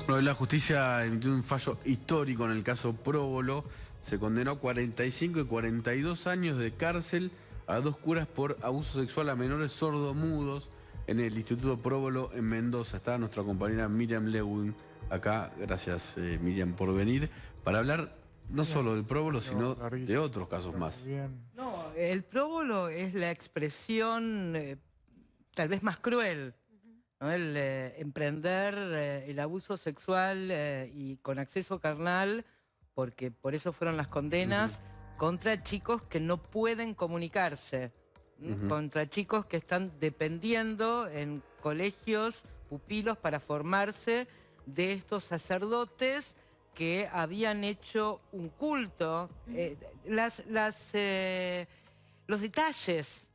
Bueno, la justicia emitió un fallo histórico en el caso Próbolo. Se condenó a 45 y 42 años de cárcel a 2 curas por abuso sexual a menores sordomudos en el Instituto Próbolo en Mendoza. Está nuestra compañera Miriam Lewin acá. Gracias, Miriam, por venir para hablar no solo del Próbolo, sino de otros casos más. No, el próbolo es la expresión tal vez más cruel, ¿no? El emprender el abuso sexual y con acceso carnal, porque por eso fueron las condenas, contra chicos que no pueden comunicarse, contra chicos que están dependiendo en colegios, pupilos, para formarse de estos sacerdotes que habían hecho un culto. Los detalles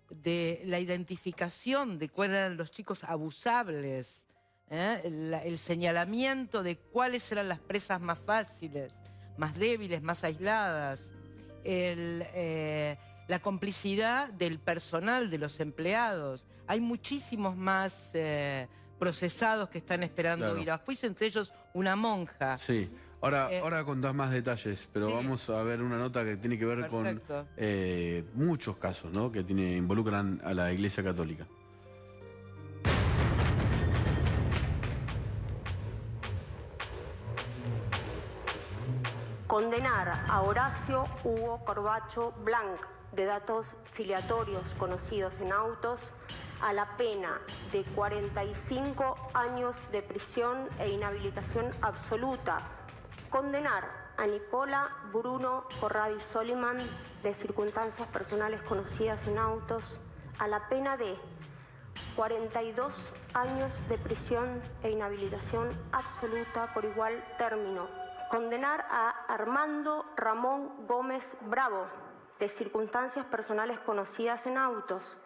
de la identificación de cuáles eran los chicos abusables, el señalamiento de cuáles eran las presas más fáciles, más débiles, más aisladas, la complicidad del personal, de los empleados. Hay muchísimos más procesados que están esperando ir a juicio, entre ellos una monja. Sí. Ahora contás más detalles, pero sí, vamos a ver una nota que tiene que ver con muchos casos, ¿no? Que involucran a la Iglesia Católica. Condenar a Horacio Hugo Corbacho Blanc, de datos filiatorios conocidos en autos, a la pena de 45 años de prisión e inhabilitación absoluta. Condenar a Nicola Bruno Corradi Soliman, de circunstancias personales conocidas en autos, a la pena de 42 años de prisión e inhabilitación absoluta por igual término. Condenar a Armando Ramón Gómez Bravo, de circunstancias personales conocidas en autos,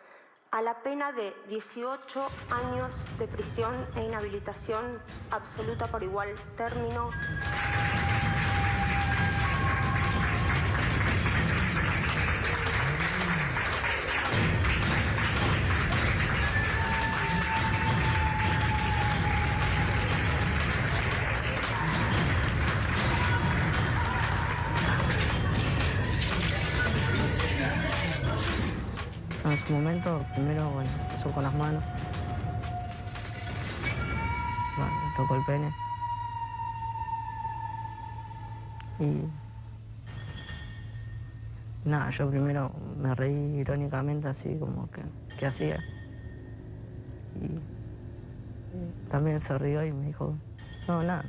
a la pena de 18 años de prisión e inhabilitación absoluta por igual término. En su momento, primero, bueno, empezó con las manos. Bueno, me tocó el pene. Y nada, yo primero me reí irónicamente, así como que ¿qué hacía? Y también se rió y me dijo, no, nada.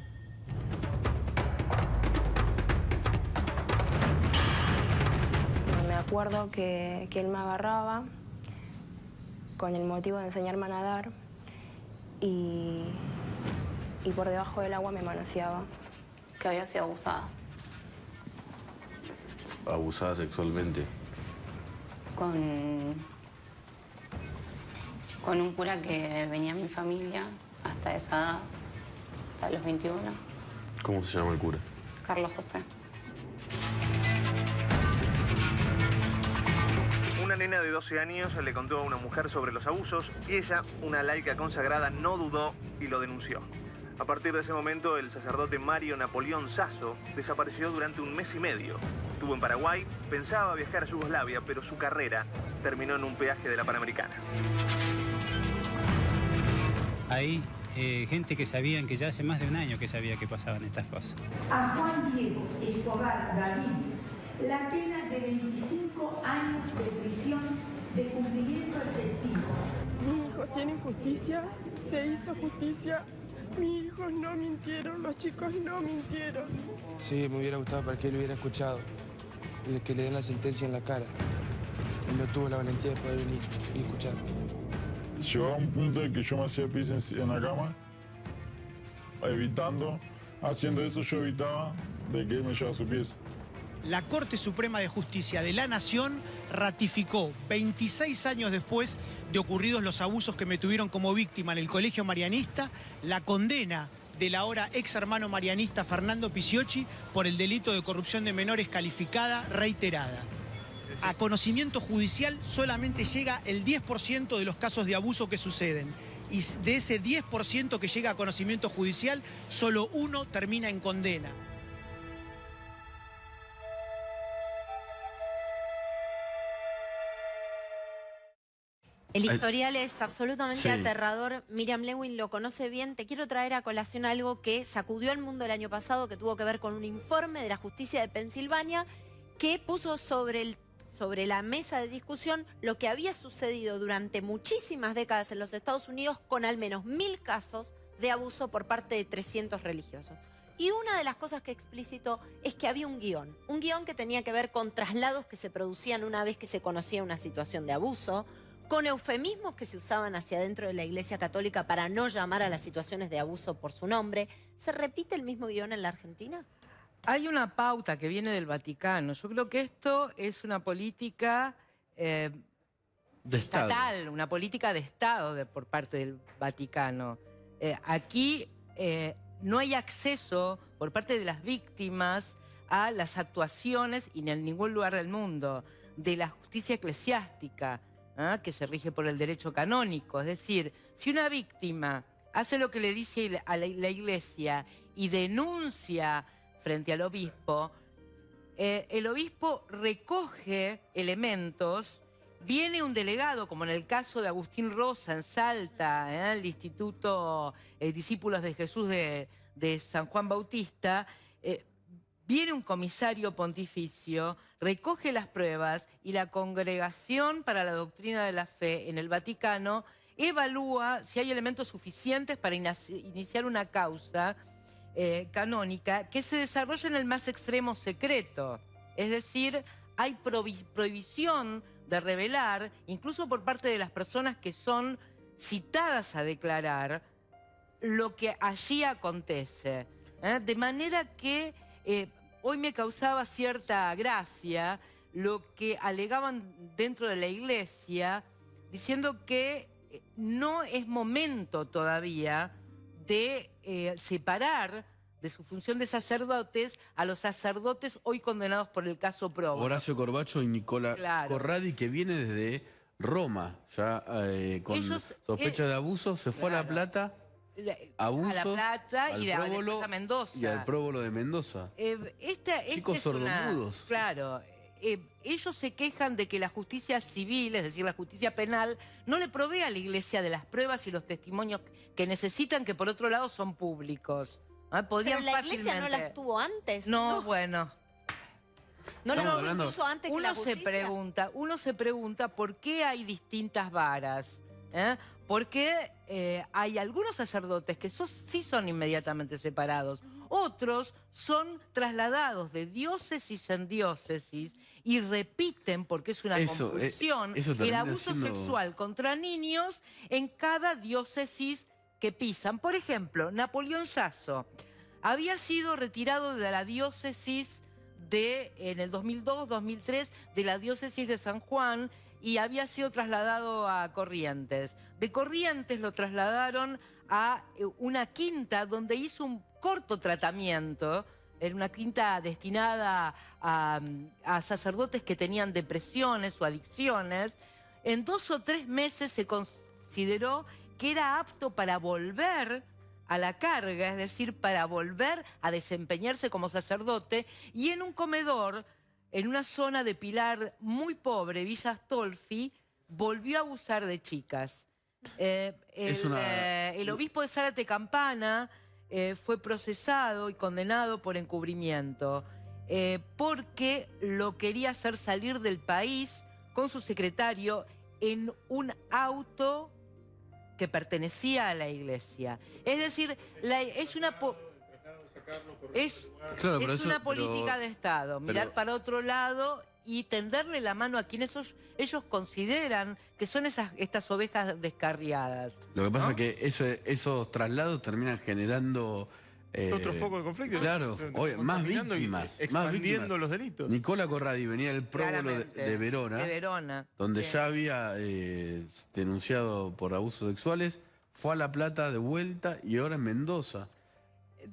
Me acuerdo que él me agarraba con el motivo de enseñarme a nadar y por debajo del agua me manoseaba. Que había sido abusada. ¿Abusada sexualmente? Con un cura que venía a mi familia hasta esa edad, hasta los 21. ¿Cómo se llama el cura? Carlos José. Una nena de 12 años le contó a una mujer sobre los abusos y ella, una laica consagrada, no dudó y lo denunció. A partir de ese momento, el sacerdote Mario Napoleón Sasso desapareció durante un mes y medio. Estuvo en Paraguay, pensaba viajar a Yugoslavia, pero su carrera terminó en un peaje de la Panamericana. Hay gente que sabían, que ya hace más de un año que sabía que pasaban estas cosas. A Juan Diego Escobar Gavín, la pena de 25 años de prisión de cumplimiento efectivo. Mis hijos tienen justicia, se hizo justicia. Mis hijos no mintieron, los chicos no mintieron. Sí, me hubiera gustado para que él hubiera escuchado, que le den la sentencia en la cara. Él no tuvo la valentía de poder venir y escuchar. Llegó a un punto en que yo me hacía pis en la cama, haciendo eso yo evitaba de que él me llevara su pies. La Corte Suprema de Justicia de la Nación ratificó 26 años después de ocurridos los abusos que me tuvieron como víctima en el Colegio Marianista, la condena del ahora ex hermano marianista Fernando Picciocchi por el delito de corrupción de menores calificada reiterada. A conocimiento judicial solamente llega el 10% de los casos de abuso que suceden. y de ese 10% que llega a conocimiento judicial, solo 1 termina en condena. El historial es absolutamente Sí. aterrador. Miriam Lewin lo conoce bien. Te quiero traer a colación algo que sacudió al mundo el año pasado, que tuvo que ver con un informe de la justicia de Pensilvania que puso sobre la mesa de discusión lo que había sucedido durante muchísimas décadas en los Estados Unidos con al menos 1000 casos de abuso por parte de 300 religiosos. Y una de las cosas que explicitó es que había un guión que tenía que ver con traslados que se producían una vez que se conocía una situación de abuso, con eufemismos que se usaban hacia adentro de la Iglesia Católica para no llamar a las situaciones de abuso por su nombre. ¿Se repite el mismo guión en la Argentina? Hay una pauta que viene del Vaticano. Yo creo que esto es una política De Estado. estatal, una política de Estado por parte del Vaticano. Aquí no hay acceso por parte de las víctimas a las actuaciones, y en ningún lugar del mundo, de la justicia eclesiástica, que se rige por el derecho canónico. Es decir, si una víctima hace lo que le dice a la Iglesia y denuncia frente al obispo, el obispo recoge elementos, viene un delegado, como en el caso de Agustín Rosa en Salta, el Instituto Discípulos de Jesús de San Juan Bautista, viene un comisario pontificio, recoge las pruebas y la Congregación para la Doctrina de la Fe en el Vaticano evalúa si hay elementos suficientes para iniciar una causa canónica que se desarrolla en el más extremo secreto. Es decir, hay prohibición de revelar, incluso por parte de las personas que son citadas a declarar, lo que allí acontece. De manera que hoy me causaba cierta gracia lo que alegaban dentro de la Iglesia, diciendo que no es momento todavía de separar de su función de sacerdotes a los sacerdotes hoy condenados por el caso Próbolo. Horacio Corbacho y Nicola Corradi, que viene desde Roma, ya con sospecha de abuso, se fue a La Plata. Abuso, a La Plata y Próbolo, después a Mendoza. Y al Próbolo de Mendoza. Chicos es sordomudos. Claro. Ellos se quejan de que la justicia civil, es decir, la justicia penal, no le provee a la Iglesia de las pruebas y los testimonios que necesitan, que por otro lado son públicos. Podrían Pero la Iglesia no las tuvo antes. No, bueno. No las tuvo incluso antes que la justicia. Uno se pregunta por qué hay distintas varas. Porque hay algunos sacerdotes que sí son inmediatamente separados. Otros son trasladados de diócesis en diócesis y repiten, porque es una compulsión, el abuso sexual contra niños en cada diócesis que pisan. Por ejemplo, Napoleón Sasso había sido retirado de la diócesis en el 2002-2003, de la diócesis de San Juan, y había sido trasladado a Corrientes. De Corrientes lo trasladaron a una quinta donde hizo un corto tratamiento. Era una quinta destinada a sacerdotes que tenían depresiones o adicciones. En 2 o 3 meses se consideró que era apto para volver a la carga, es decir, para volver a desempeñarse como sacerdote, y en un comedor, en una zona de Pilar muy pobre, Villa Astolfi, volvió a abusar de chicas. El obispo de Zárate Campana fue procesado y condenado por encubrimiento, porque lo quería hacer salir del país con su secretario en un auto que pertenecía a la Iglesia. Es decir, es una política de Estado, mirar para otro lado y tenderle la mano a quienes ellos consideran que son estas ovejas descarriadas. Lo que pasa es que esos traslados terminan generando... otro foco de conflicto. Claro, más víctimas. Expandiendo los delitos. Nicola Corradi venía del Próbolo de Verona, donde ya había denunciado por abusos sexuales, fue a La Plata de vuelta y ahora en Mendoza.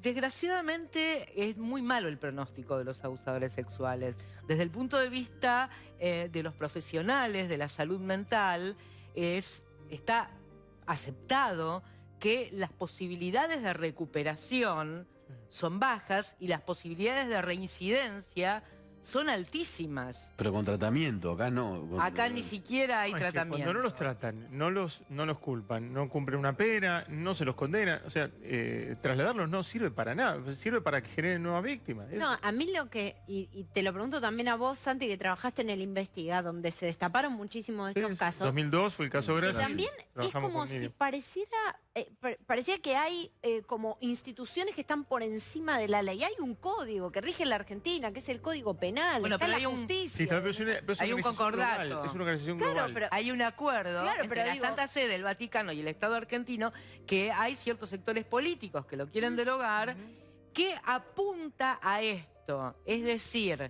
Desgraciadamente es muy malo el pronóstico de los abusadores sexuales. Desde el punto de vista de los profesionales de la salud mental, está aceptado que las posibilidades de recuperación son bajas y las posibilidades de reincidencia son altísimas. Pero con tratamiento, acá no. Acá ni siquiera hay No, es que tratamiento. cuando no los tratan, no los culpan, no cumplen una pena, no se los condena, o sea, trasladarlos no sirve para nada, sirve para que generen nuevas víctimas. No, a mí lo que, y te lo pregunto también a vos, Santi, que trabajaste en el Investiga, donde se destaparon muchísimos de estos casos. 2002 fue el caso Graci. También es como si parecía que hay como instituciones que están por encima de la ley. Hay un código que rige la Argentina, que es el Código Penal, Bueno, está pero la hay un- justicia. Sí, está, pero es Hay un organización concordato. global, es una organización Claro, global. pero- Hay un acuerdo Claro, entre pero la digo- Santa Sede, el Vaticano y el Estado argentino que hay ciertos sectores políticos que lo quieren derogar que apunta a esto. Es decir,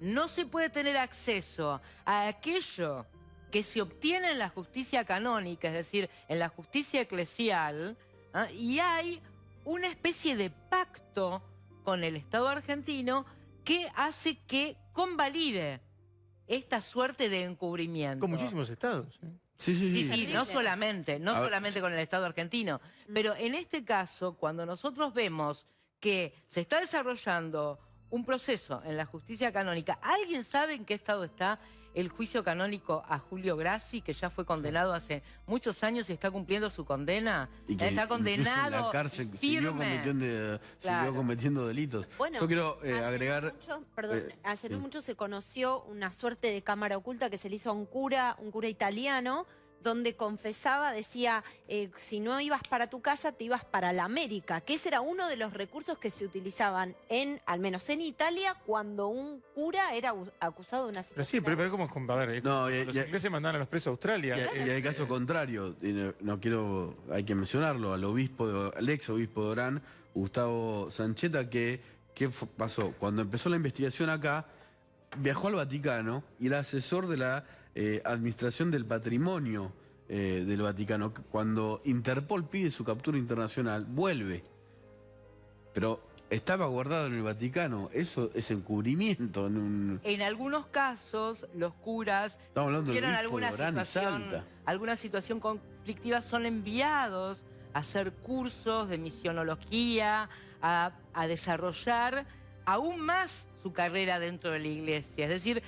no se puede tener acceso a aquello que se obtiene en la justicia canónica, es decir, en la justicia eclesial, ¿ah? Y hay una especie de pacto con el Estado argentino que hace que convalide esta suerte de encubrimiento. Con muchísimos estados. Sí, sí, Sí, sí. sí, no solamente, no A ver, solamente con el Estado argentino, pero en este caso, cuando nosotros vemos que se está desarrollando un proceso en la justicia canónica, ¿alguien sabe en qué estado está el juicio canónico a Julio Grassi, que ya fue condenado hace muchos años y está cumpliendo su condena? Y que Está incluso condenado en la cárcel firme. siguió Claro. cometiendo delitos. Bueno, Yo quiero hace agregar... hace no sí. mucho se conoció una suerte de cámara oculta que se le hizo a un cura italiano, donde confesaba, decía, si no ibas para tu casa, te ibas para la América, que ese era uno de los recursos que se utilizaban, al menos en Italia, cuando un cura era acusado de una Pero situación. sí, pero como, a ver, No, los ingleses mandaban a los presos a Australia. Y hay caso contrario, hay que mencionarlo, al ex obispo de Orán, Gustavo Sancheta, ¿qué pasó? Cuando empezó la investigación acá, viajó al Vaticano y era asesor de la administración del patrimonio del Vaticano. Cuando Interpol pide su captura internacional, vuelve. Pero estaba guardado en el Vaticano. Eso es encubrimiento. En algunos casos, los curas Estamos hablando del tuvieron obispo de Orán y Salta. alguna situación conflictiva, son enviados a hacer cursos de misionología, a desarrollar aún más su carrera dentro de la iglesia. Es decir,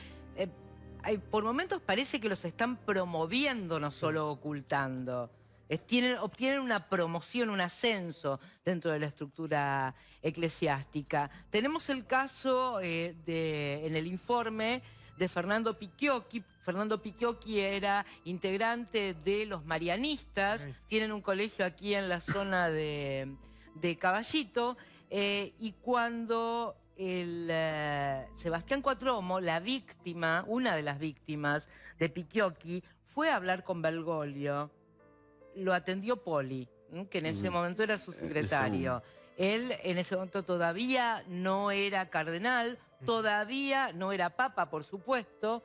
por momentos parece que los están promoviendo, no solo ocultando. Obtienen una promoción, un ascenso dentro de la estructura eclesiástica. Tenemos el caso en el informe de Fernando Picchiocchi. Fernando Picchiocchi era integrante de los marianistas, tienen un colegio aquí en la zona de Caballito, y cuando Sebastián Cuatromo, la víctima, una de las víctimas de Picchiocchi, fue a hablar con Bergoglio, lo atendió Poli, que en ese momento era su secretario. Él en ese momento todavía no era cardenal, todavía no era papa, por supuesto,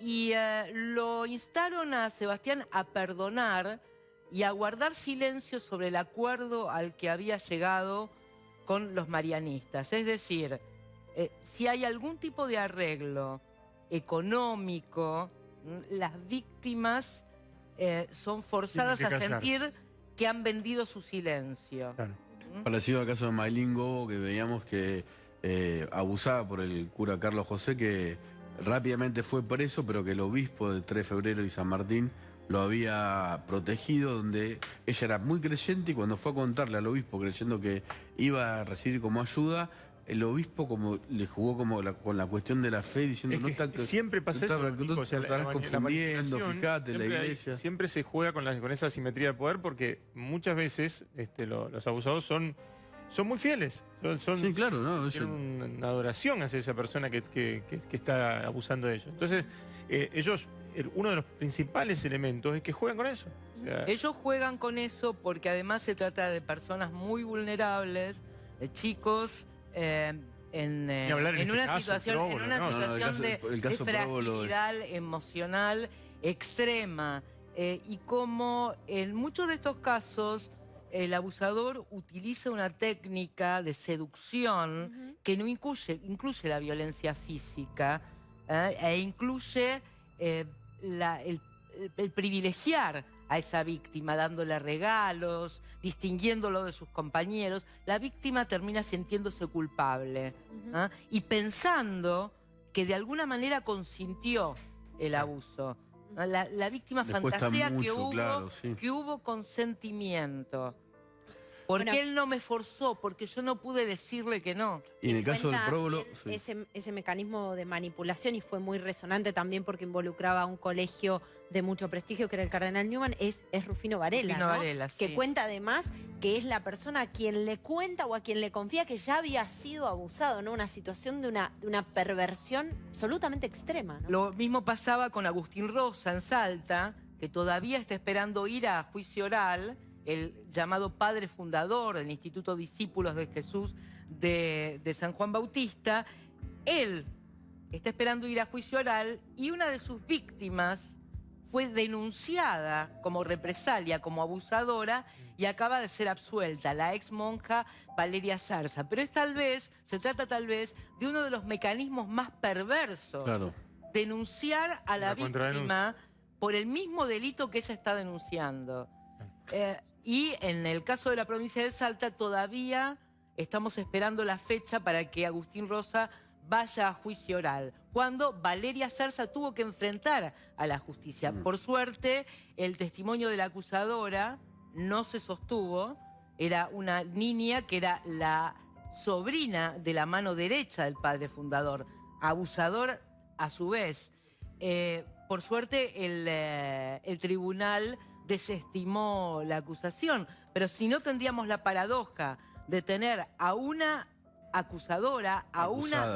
y lo instaron a Sebastián a perdonar y a guardar silencio sobre el acuerdo al que había llegado con los marianistas. Es decir, si hay algún tipo de arreglo económico, las víctimas son forzadas a sentir que han vendido su silencio. Claro. Parecido al caso de Maylin Gobo, que veíamos que abusaba por el cura Carlos José, que rápidamente fue preso, pero que el obispo de 3 de febrero y San Martín lo había protegido, donde ella era muy creyente y cuando fue a contarle al obispo creyendo que iba a recibir como ayuda, el obispo como le jugó con la cuestión de la fe, diciendo siempre pasa eso. No O sea, estarás confundiendo, manipulación, fíjate, la iglesia. Siempre se juega con esa asimetría de poder porque muchas veces los abusados son muy fieles. Sí, claro, ¿no? Tienen una adoración hacia esa persona que está abusando de ellos. Entonces, uno de los principales elementos es que juegan con eso. O sea, ellos juegan con eso porque además se trata de personas muy vulnerables, de chicos en una situación de fragilidad emocional extrema. Y como en muchos de estos casos el abusador utiliza una técnica de seducción que no incluye la violencia física, e incluye el privilegiar a esa víctima, dándole regalos, distinguiéndolo de sus compañeros, la víctima termina sintiéndose culpable, ¿ah? Y pensando que de alguna manera consintió el abuso. La víctima Les cuesta fantasea mucho, claro, sí. que hubo consentimiento. Porque Bueno, él no me forzó, porque yo no pude decirle que no. Y en el caso del Cuenta próbolo... bien sí. ese mecanismo de manipulación, y fue muy resonante también porque involucraba a un colegio de mucho prestigio que era el Cardenal Newman, es Rufino Varela, Rufino ¿no? Varela, Que sí. cuenta además que es la persona a quien le cuenta o a quien le confía que ya había sido abusado, ¿no? Una situación de una perversión absolutamente extrema, ¿no? Lo mismo pasaba con Agustín Rosa en Salta, que todavía está esperando ir a juicio oral, el llamado padre fundador del Instituto Discípulos de Jesús de San Juan Bautista. Él está esperando ir a juicio oral y una de sus víctimas fue denunciada como represalia, como abusadora, y acaba de ser absuelta, la ex monja Valeria Zarza. Pero se trata tal vez de uno de los mecanismos más perversos. Claro. Denunciar a la víctima por el mismo delito que ella está denunciando. Y en el caso de la provincia de Salta todavía estamos esperando la fecha para que Agustín Rosa vaya a juicio oral, cuando Valeria Zarza tuvo que enfrentar a la justicia. Por suerte, el testimonio de la acusadora no se sostuvo. Era una niña que era la sobrina de la mano derecha del padre fundador, abusador a su vez. Por suerte, el tribunal desestimó la acusación, pero si no tendríamos la paradoja de tener a una acusadora, a una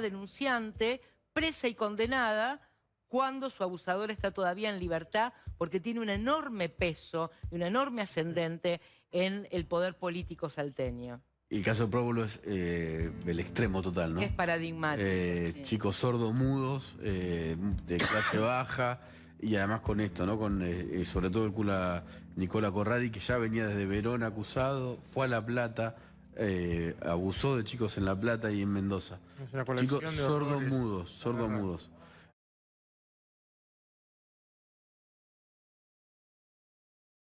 denunciante presa y condenada, cuando su abusador está todavía en libertad, porque tiene un enorme peso y un enorme ascendente en el poder político salteño. Y el caso de próbolo es el extremo total, ¿no? Es paradigmático. Sí. Chicos sordomudos, de clase baja, y además con esto, ¿no? Con sobre todo el cura Nicola Corradi, que ya venía desde Verón acusado, fue a La Plata, abusó de chicos en La Plata y en Mendoza. Es una colección Chicos de horrores. sordomudos.